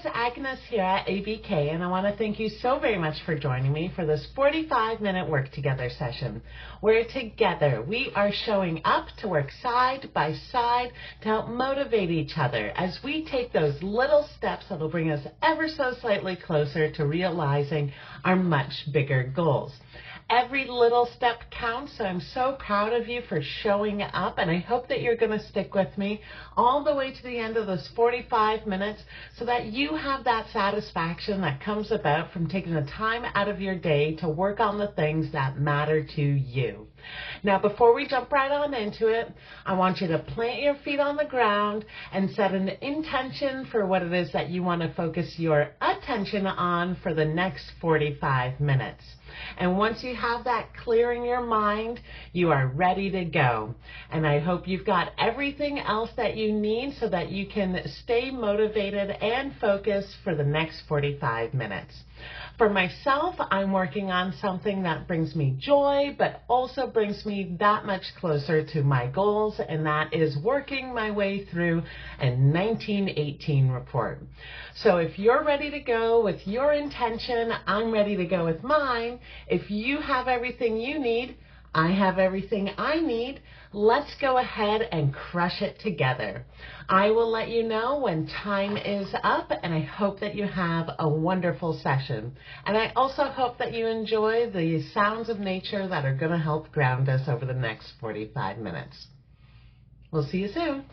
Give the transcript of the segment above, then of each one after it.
it's Agnes here at ABK, and I want to thank you so very much for joining me for this 45-minute work together session, where together we are showing up to work side by side to help motivate each other as we take those little steps that will bring us ever so slightly closer to realizing our much bigger goals. Every little step counts, so I'm so proud of you for showing up, and I hope that you're going to stick with me all the way to the end of this 45 minutes so that you have that satisfaction that comes about from taking the time out of your day to work on the things that matter to you. Now, before we jump right on into it, I want you to plant your feet on the ground and set an intention for what it is that you want to focus your attention on for the next 45 minutes. And once you have that clear in your mind, you are ready to go. And I hope you've got everything else that you need so that you can stay motivated and focused for the next 45 minutes. For myself, I'm working on something that brings me joy, but also brings me that much closer to my goals, and that is working my way through a 1918 report. So if you're ready to go with your intention, I'm ready to go with mine. If you have everything you need, I have everything I need. Let's go ahead and crush it together. I will let you know when time is up, and I hope that you have a wonderful session. And I also hope that you enjoy the sounds of nature that are going to help ground us over the next 45 minutes. We'll see you soon.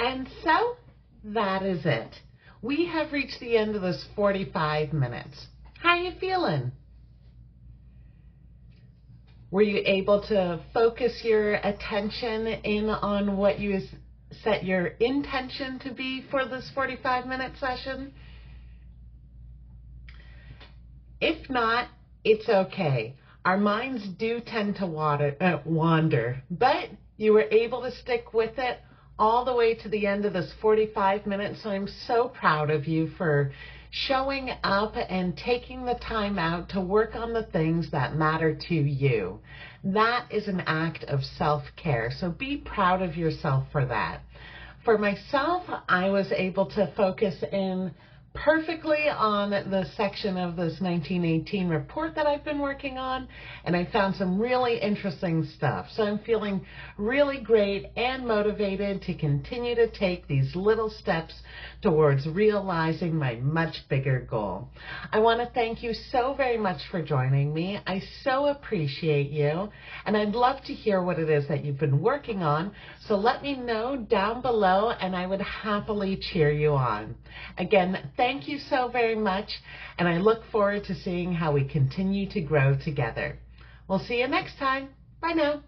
And so that is it. We have reached the end of this 45 minutes. How are you feeling? Were you able to focus your attention in on what you set your intention to be for this 45-minute session? If not, it's okay. Our minds do tend to wander, but you were able to stick with it all the way to the end of this 45 minutes, so I'm so proud of you for showing up and taking the time out to work on the things that matter to you. That is an act of self-care, so be proud of yourself for that. For myself, I was able to focus in perfectly on the section of this 1918 report that I've been working on, and I found some really interesting stuff. So I'm feeling really great and motivated to continue to take these little steps towards realizing my much bigger goal. I want to thank you so very much for joining me. I so appreciate you, and I'd love to hear what it is that you've been working on, so let me know down below and I would happily cheer you on. Again, thank you so very much, and I look forward to seeing how we continue to grow together. We'll see you next time. Bye now.